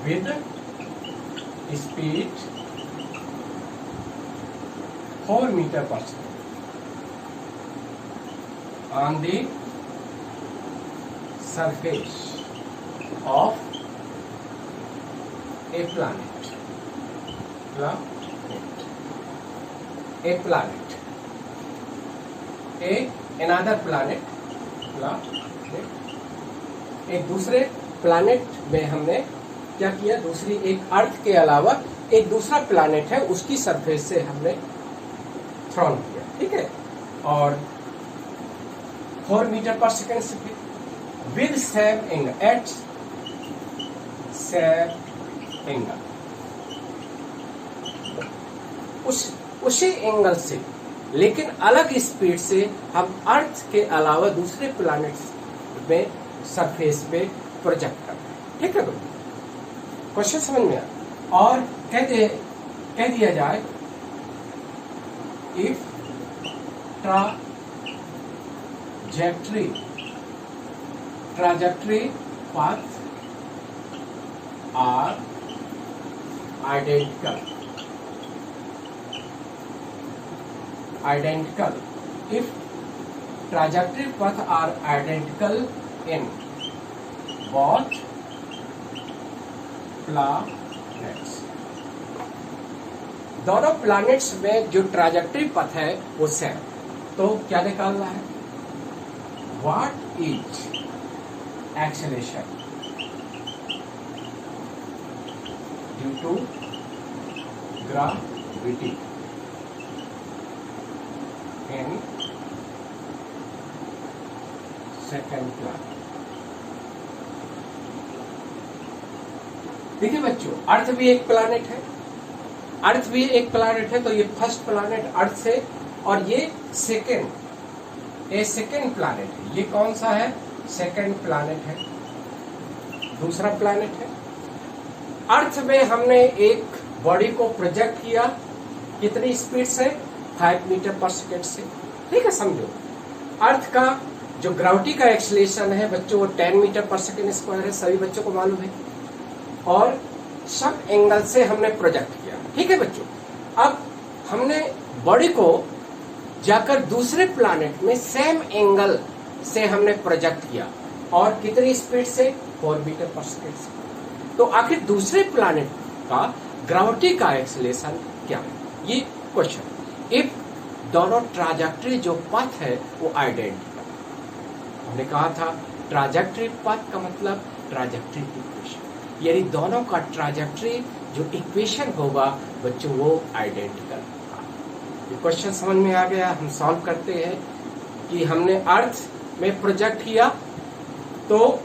with speed 4 meter per second on the surface of a planet, another planet, एक दूसरे प्लानेट में हमने क्या किया, दूसरी एक अर्थ के अलावा एक दूसरा प्लानेट है, उसकी सरफेस से हमने थ्रोन किया। ठीक है, और 4 मीटर पर सेकेंड से with same angle, at same angle, उसी एंगल से लेकिन अलग स्पीड से हम अर्थ के अलावा दूसरे प्लैनेट्स में सरफेस पे प्रोजेक्ट करते हैं। ठीक है दोस्तों, क्वेश्चन समझ में आया। और कह दिया जाए if trajectory path are identical if trajectory path are identical in both planets, दोनों प्लैनेट्स में जो ट्राजेक्टरी पथ है वो सेम, तो क्या निकालना है? What is acceleration due to gravity in second planet. देखिए बच्चों, अर्थ भी एक प्लैनेट है, तो ये फर्स्ट प्लैनेट अर्थ से, और ये सेकंड प्लैनेट है। ये कौन सा है? सेकंड प्लैनेट है, दूसरा प्लैनेट है। अर्थ में हमने एक बॉडी को प्रोजेक्ट किया, कितनी स्पीड से? 5 मीटर पर सेकेंड से। ठीक है, समझो। अर्थ का जो ग्रेविटी का एक्सीलरेशन है बच्चों, वो 10 मीटर पर सेकेंड स्क्वायर है, सभी बच्चों को मालूम है। और सब एंगल से हमने प्रोजेक्ट किया। ठीक है बच्चों, अब हमने बॉडी को जाकर दूसरे प्लैनेट में सेम एंगल से हमने प्रोजेक्ट किया, और कितनी स्पीड से? 4 मीटर पर सेकेंड से। तो आखिर दूसरे प्लैनेट का ग्रेविटी का एक्सीलरेशन क्या है? ये क्वेश्चन। इफ दोनों ट्राजेक्टरी जो पथ है वो आइडेंटिकल, हमने कहा था ट्राजेक्टरी पथ का मतलब ट्राजेक्टरी इक्वेशन, यानी दोनों का ट्राजेक्टरी जो इक्वेशन होगा बच्चों वो आइडेंटिकल। ये क्वेश्चन समझ में आ गया। हम सॉल्व करते हैं कि हमने अर्थ में प्रोजेक्ट किया तो,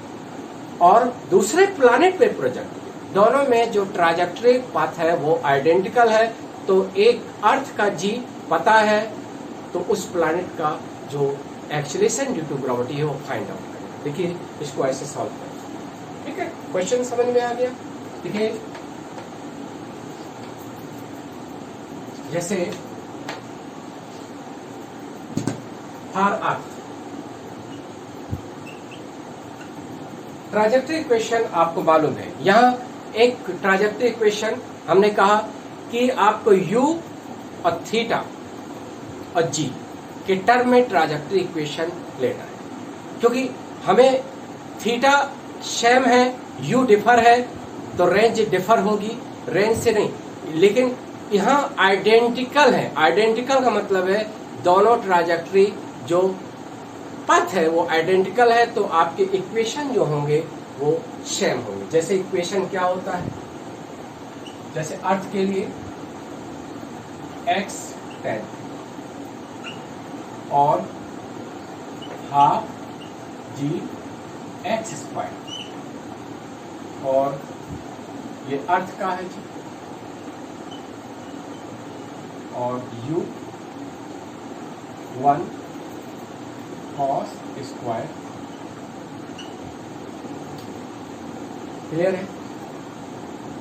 और दूसरे प्लैनेट पे प्रोजेक्ट किया, दोनों में जो ट्राजेक्टरी पाथ है वो आइडेंटिकल है। तो एक अर्थ का जी पता है, तो उस प्लैनेट का जो एक्सीलरेशन ड्यू टू ग्रेविटी है वो फाइंड आउट करें। देखिए, इसको ऐसे सॉल्व करें। ठीक है, क्वेश्चन समझ में आ गया। देखिए, जैसे फॉर अर्थ ट्राजेक्टरी इक्वेशन आपको मालूम है। यहाँ एक ट्राजेक्टरी इक्वेशन हमने कहा कि आपको u और थीटा और g के टर्म में ट्राजेक्टरी इक्वेशन लेना है, क्योंकि हमें थीटा सेम है, u डिफर है, तो रेंज डिफर होगी, रेंज से नहीं। लेकिन यहाँ आइडेंटिकल है। आइडेंटिकल का मतलब है दोनों ट्राजेक्टरी जो पथ है वो आइडेंटिकल है, तो आपके इक्वेशन जो होंगे वो सेम होंगे। जैसे इक्वेशन क्या होता है? जैसे अर्थ के लिए x tan और हाफ g x स्क्वायर, और ये अर्थ का है जी, और u 1 cos स्क्वायर। क्लियर है?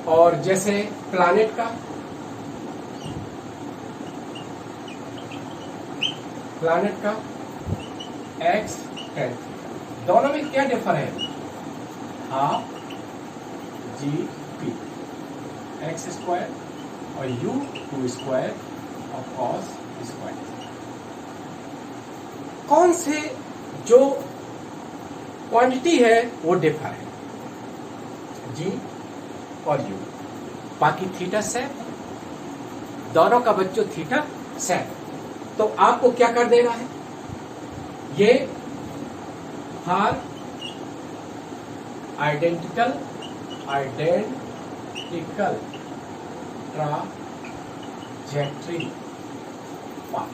और जैसे प्लैनेट का x tan, दोनों में क्या डिफर है? Half G P x square और u 2 स्क्वायर और cos स्क्वायर। कौन से जो क्वांटिटी है वो डिफर है? जी और u। बाकी थीटा सेम, दोनों का बच्चों थीटा सेम। तो आपको क्या कर देना है? ये हार identical trajectory path,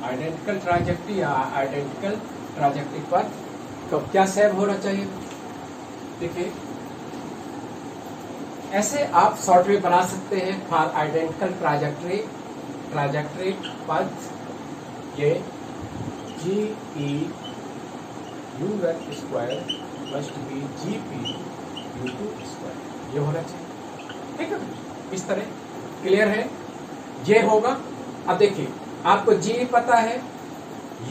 identical trajectory या आइडेंटिकल ट्राजेक्टरी पाथ, तो क्या सेम होना चाहिए? देखिए, ऐसे आप शॉर्ट में बना सकते हैं फॉर आइडेंटिकल ट्राजेक्टरी पथ ये जी ई u1 square must be G P u2 square, ये होना चाहिए। ठीक है, इस तरह क्लियर है, ये होगा। अब देखिए आपको जी पता है,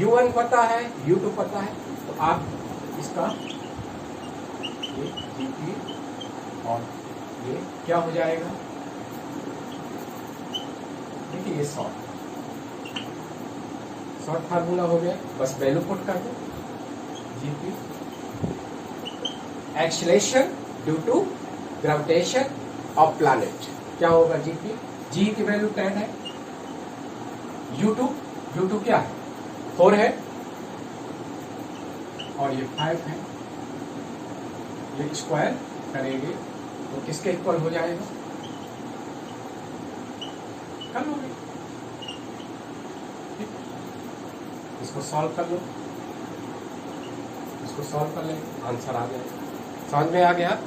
u1 पता है, u2 पता है, तो आप इसका ये जी पी और ये क्या हो जाएगा, देखिए ये शॉर्ट फार्मूला हो गया, बस वैल्यू पुट कर दो। GP acceleration due to gravitation of planet, क्या होगा जीपी, जी की वैल्यू 10 है, U2 क्या है 4 है और ये 5 है, ये स्क्वायर करेंगे तो किसके इक्वल हो जाएगा, कर लोगे, इसको सॉल्व कर लो, इसको सॉल्व कर लेंगे, आंसर आ जाएगा। समझ में आ गया।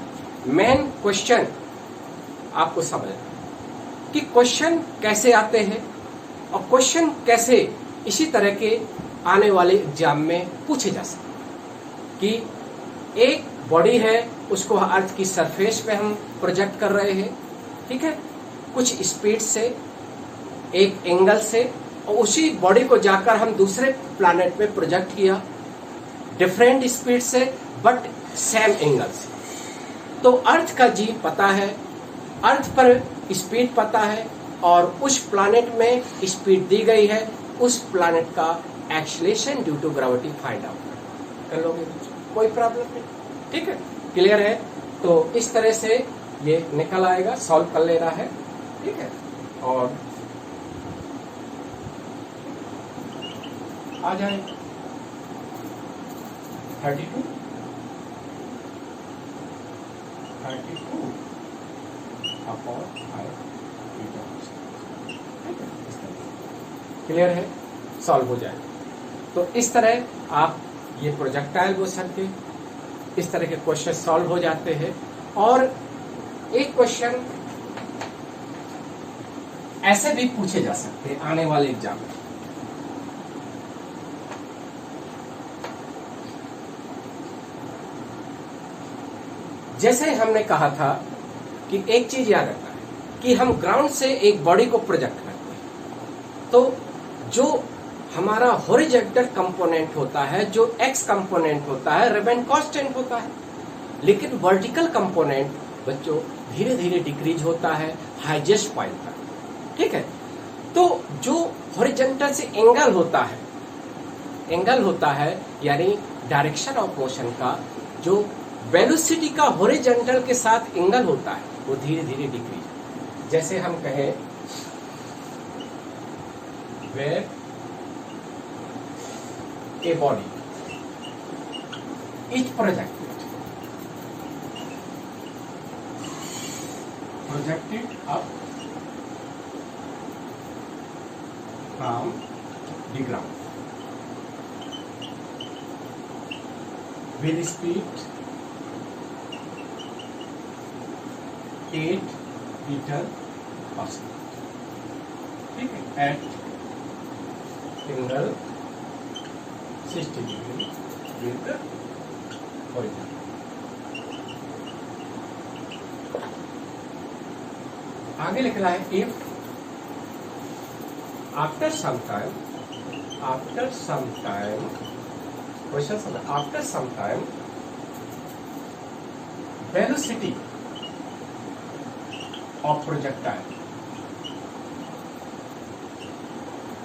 मेन क्वेश्चन आपको समझ कि क्वेश्चन कैसे आते हैं और क्वेश्चन कैसे इसी तरह के आने वाले एग्जाम में पूछे जा सकते कि एक बॉडी है, उसको अर्थ की सरफेस पे हम प्रोजेक्ट कर रहे हैं, ठीक है, कुछ स्पीड से, एक एंगल से, और उसी बॉडी को जाकर हम दूसरे प्लैनेट पे प्रोजेक्ट किया डिफरेंट स्पीड से बट सेम एंगल से। तो अर्थ का जी पता है, अर्थ पर स्पीड पता है और उस प्लैनेट में स्पीड दी गई है, उस प्लैनेट का acceleration due to gravity find out कर लोगे, कोई प्रॉब्लम नहीं। ठीक है, क्लियर है। तो इस तरह से ये निकल आएगा, सॉल्व कर लेना है। ठीक है, और आ जाए 32 अपॉन 5 क्लियर है, सॉल्व हो जाए। तो इस तरह आप ये प्रोजेक्टाइल मोशन के इस तरह के क्वेश्चन सॉल्व हो जाते हैं। और एक क्वेश्चन ऐसे भी पूछे जा सकते हैं आने वाले एग्जाम में। जैसे हमने कहा था कि एक चीज याद रखना है कि हम ग्राउंड से एक बॉडी को प्रोजेक्ट करते हैं, तो जो हमारा हॉरिजॉन्टल कंपोनेंट होता है, जो एक्स कंपोनेंट होता है, रिमेन कांस्टेंट होता है, लेकिन वर्टिकल कंपोनेंट बच्चों धीरे धीरे डिक्रीज होता है हाईएस्ट पॉइंट तक। ठीक है, तो जो हॉरिजॉन्टल से एंगल होता है यानी डायरेक्शन ऑफ मोशन का जो वेलोसिटी का हॉरिजॉन्टल के साथ एंगल होता है वो धीरे धीरे डिक्रीज। जैसे हम कहें where a body is projected up from the ground with speed 8 meter per second। ठीक है, at angle 60 degree with the horizon। आगे लिख रहा है if after some time question समझ, after some time velocity of projectile,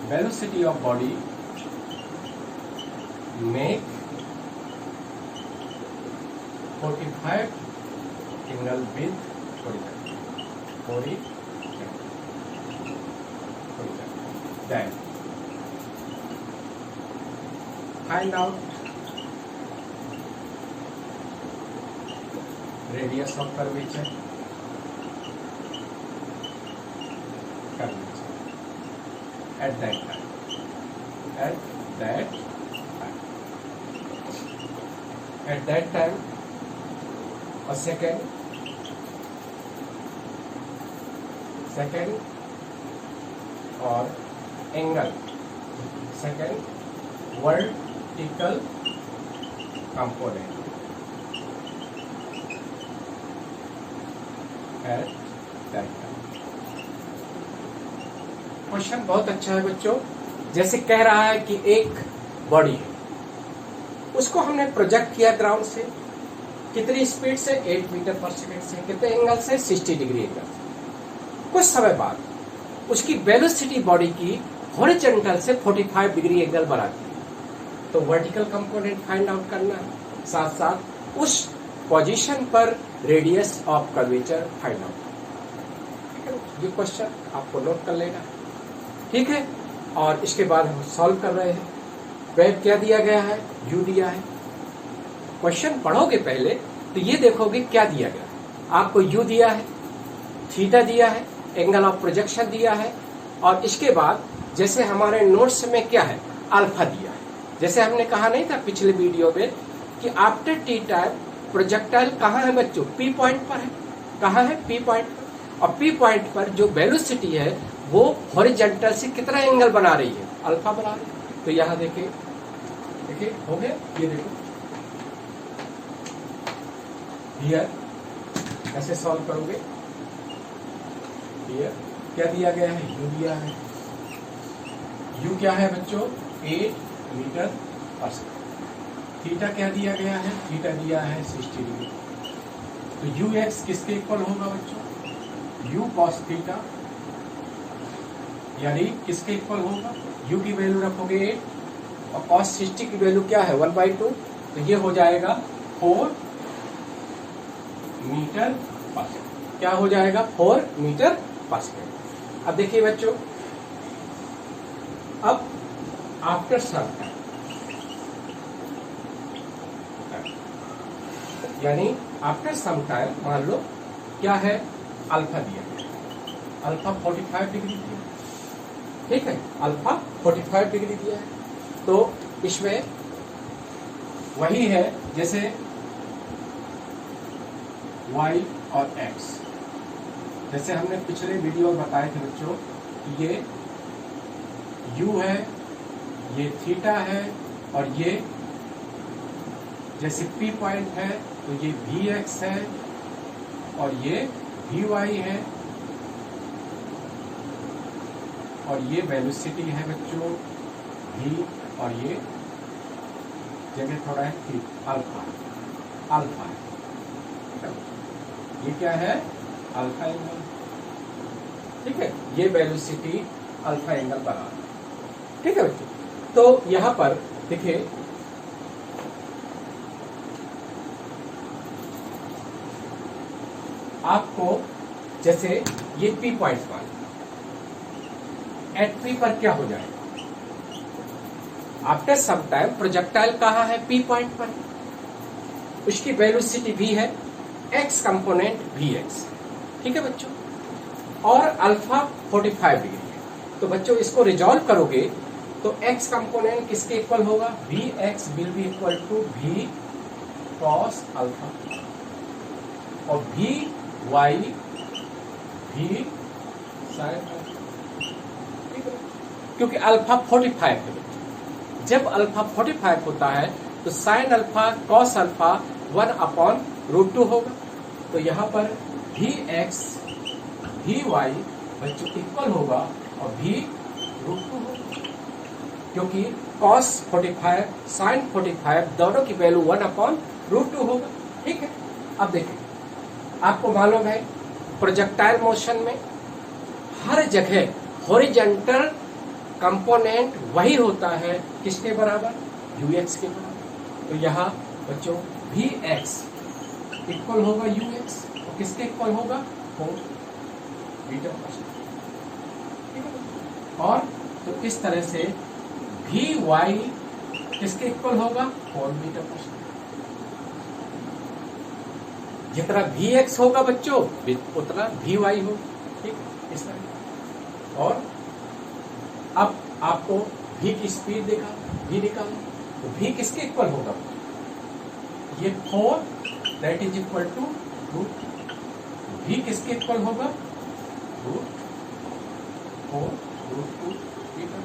velocity of body make 45 angle with horizon, then find out radius of curvature at that time a second second, और angle second vertical component at that time. Question बहुत अच्छा है बच्चों। जैसे कह रहा है कि एक बॉडी है, उसको हमने प्रोजेक्ट किया ग्राउंड से, कितनी स्पीड से, 8 मीटर पर सेकेंड से, कितने एंगल से, 60 डिग्री एंगल से। कुछ समय बाद उसकी वेलोसिटी बॉडी की हॉरिजॉन्टल से 45 डिग्री एंगल बनाती है। तो वर्टिकल कंपोनेंट फाइंड आउट करना है, साथ साथ उस पोजीशन पर radius of curvature find out. ये क्वेश्चन आपको नोट कर लेना, ठीक है। और इसके बाद हम सॉल्व कर रहे हैं। वेब क्या दिया गया है, यू दिया है। क्वेश्चन पढ़ोगे पहले तो ये देखोगे क्या दिया गया है। आपको यू दिया है, थीटा दिया है, एंगल ऑफ प्रोजेक्शन दिया है, और इसके बाद जैसे हमारे नोट्स में क्या है, अल्फा दिया है। जैसे हमने कहा नहीं था पिछले वीडियो में कि आफ्टर टी टाइम प्रोजेक्टाइल कहाँ है बच्चों, पी पॉइंट पर है। कहाँ है, पी पॉइंट पर। और पी पॉइंट पर जो वेलोसिटी है वो हॉरिजॉन्टल से कितना एंगल बना रही है, अल्फा बना रही है। तो यहाँ देखिए, देखिए हो गया, ये देखो हियर कैसे सॉल्व करोगे। हियर क्या दिया गया है, यू दिया है। यू क्या है बच्चों, 8 मीटर पर सेकेंड। थीटा क्या दिया गया है, थीटा दिया है 60 डिग्री। तो यू एक्स किसके इक्वल होगा बच्चों, यू कॉस थीटा, यानी किसके इक्वल होगा, u की वैल्यू रखोगे 8 और cos 60 की वैल्यू क्या है 1/2। तो ये हो जाएगा 4 मीटर पर सेकेंड। क्या हो जाएगा, 4 मीटर पर सेकेंड। अब देखिए बच्चों, अब आफ्टर सम टाइम, यानी आफ्टर सम टाइम मान लो क्या है, अल्फा दिया गया, अल्फा 45 डिग्री दिया, ठीक है, अल्फा 45 डिग्री दिया है। तो इसमें वही है जैसे y और x, जैसे हमने पिछले वीडियो में बताए थे बच्चों, ये u है, ये थीटा है, और ये जैसे p पॉइंट है तो ये vx है, और ये vy है, और ये वेलोसिटी है बच्चों v, और ये जगह थोड़ा है थी, अल्फा, अल्फा है, ये क्या है, अल्फा एंगल, ठीक है। ये वेलोसिटी अल्फा एंगल बना रहा है, ठीक है बच्चों। तो यहां पर देखिए, आपको जैसे ये P पॉइंट मान, एट P पर क्या हो जाएगा, आफ्टर सम टाइम प्रोजेक्टाइल कहाँ है, P पॉइंट पर, उसकी वेलोसिटी v है, x कंपोनेंट vx, ठीक है बच्चों, और अल्फा 45 डिग्री है। तो बच्चों इसको रिजॉल्व करोगे तो x कंपोनेंट किसके इक्वल होगा, vx will be equal to v cos alpha, और vy v sin अल्फा, क्योंकि अल्फा 45 है। जब अल्फा 45 होता है तो साइन अल्फा कॉस अल्फा 1/√2 होगा। तो यहाँ पर vx vy बच्चों इक्वल होगा और v√2 होगा, क्योंकि cos 45 साइन 45 दोनों की वैल्यू 1/√2 होगा, ठीक है। अब देखिए, आपको मालूम है प्रोजेक्टाइल मोशन में हर जगह हॉरिजॉन्टल कंपोनेंट वही होता है, किसके बराबर, ux के बराबर। तो यहाँ बच्चों vx इक्वल होगा ux, और किसके इक्वल होगा, 4 मीटर पर सेकेंड। और तो इस तरह से vy किसके इक्वल होगा, 4 मीटर पर सेकेंड। जितना vx होगा बच्चों उतना vy होगा, ठीक, इस तरह। और अब आपको v की स्पीड देखा, v निकालना, तो v किसके इक्वल होगा, ये 4 that is equal to root, v किसके इक्वल होगा, रूट 4√2 मीटर।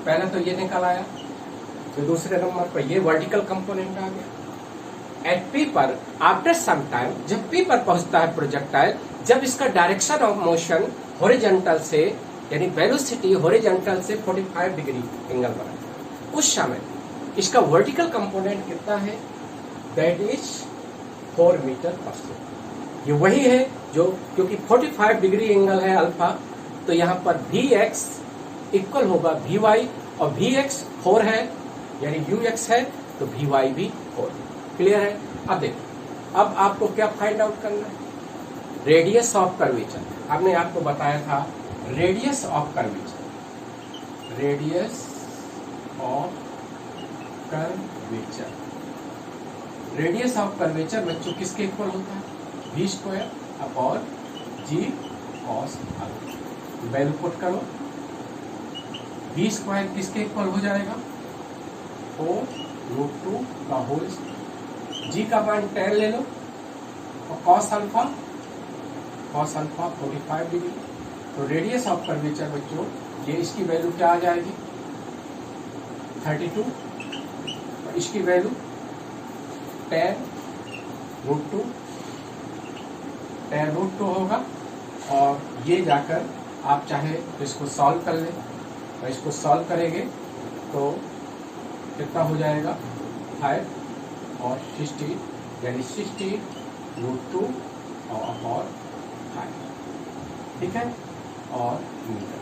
पहले तो ये निकल आया, तो दूसरे नंबर पर ये वर्टिकल कंपोनेंट आ गया। एट पी पर आफ्टर सम टाइम, जब पी पर पहुंचता है प्रोजेक्टाइल, जब इसका डायरेक्शन ऑफ मोशन हॉरिजॉन्टल से, यानी वेलोसिटी हॉरिजॉन्टल से 45 डिग्री एंगल बना, उस समय इसका वर्टिकल कंपोनेंट कितना है, that is 4 metre per second. ये वही है जो, क्योंकि 45 डिग्री एंगल है अल्फा, तो यहाँ पर Vx इक्वल होगा Vy, और Vx 4 है यानी Ux है, तो Vy भी 4। क्लियर है? अब देखो, अब आपको क्या फाइंड आउट करना है, रेडियस ऑफ कर्वेचर। हमने आपको बताया था radius of curvature, radius of curvature, radius of curvature बच्चों किसके इक्वल होता है, v² upon g cos alpha. Value put करो, v² किसके इक्वल हो जाएगा, 4√2 का होल, g का मान 10 ले लो, और cos अल्फा 45 डिग्री। तो रेडियस ऑफ कर्वेचर बच्चों, ये इसकी वैल्यू क्या आ जाएगी, 32, और इसकी वैल्यू 10√2 होगा। और ये जाकर आप चाहे तो इसको सॉल्व कर लें, और इसको सॉल्व करेंगे तो कितना हो जाएगा, 5 और 60, यानी 60√2 और अपॉन 5, ठीक है। और मीटर,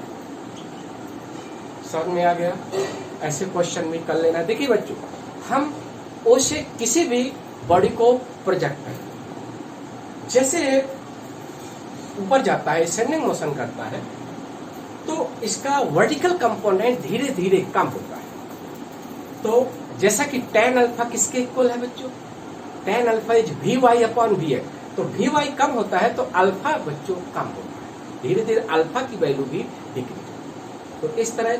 समझ में आ गया? ऐसे क्वेश्चन भी कर लेना। देखिए बच्चों, हम ओ से किसी भी बॉडी को प्रोजेक्ट करें, जैसे ऊपर जाता है, असेंडिंग मोशन करता है, तो इसका वर्टिकल कंपोनेंट धीरे धीरे कम होता है। तो जैसा कि tan अल्फा किसके इक्वल है बच्चों, tan alpha is Vy upon Vx। तो Vy कम होता है तो अल्फा बच्चों कम होता है, धीरे धीरे अल्फा की वैल्यू भी डिक्रीज। तो इस तरह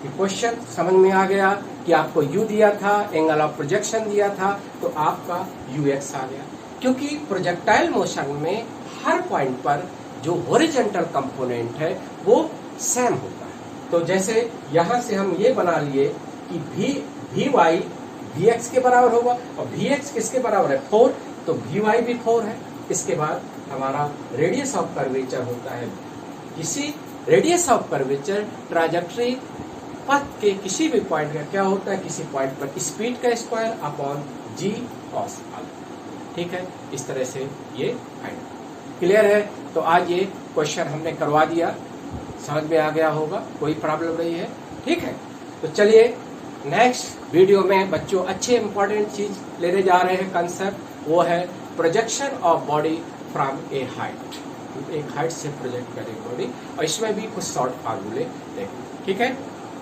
क्वेश्चन समझ में आ गया कि आपको u दिया था, एंगल ऑफ प्रोजेक्शन दिया था, तो आपका ux आ गया। क्योंकि प्रोजेक्टाइल मोशन में हर पॉइंट पर जो हॉरिजॉन्टल कंपोनेंट है वो सेम होता है। तो जैसे यहाँ से हम ये बना लिए कि Vy Vx के बराबर होगा, और Vx किसके बराबर है, 4, तो Vy भी 4 है। इसके बाद हमारा रेडियस ऑफ कर्वेचर होता है, किसी रेडियस ऑफ कर्वेचर ट्राजेक्टरी पथ के किसी भी पॉइंट का क्या होता है, किसी पॉइंट पर स्पीड का square upon g cos alpha. ठीक है, इस तरह से ये फाइंड। क्लियर है? तो आज ये क्वेश्चन हमने करवा दिया, समझ में आ गया होगा, कोई प्रॉब्लम नहीं है। ठीक है, तो चलिए नेक्स्ट वीडियो में बच्चों अच्छे इंपॉर्टेंट चीज लेने जा रहे हैं कंसेप्ट, वो है projection of body from A height. एक हाइट से प्रोजेक्ट करें बॉडी, और इसमें भी कुछ शॉर्ट फार्मूले देखें। ठीक है।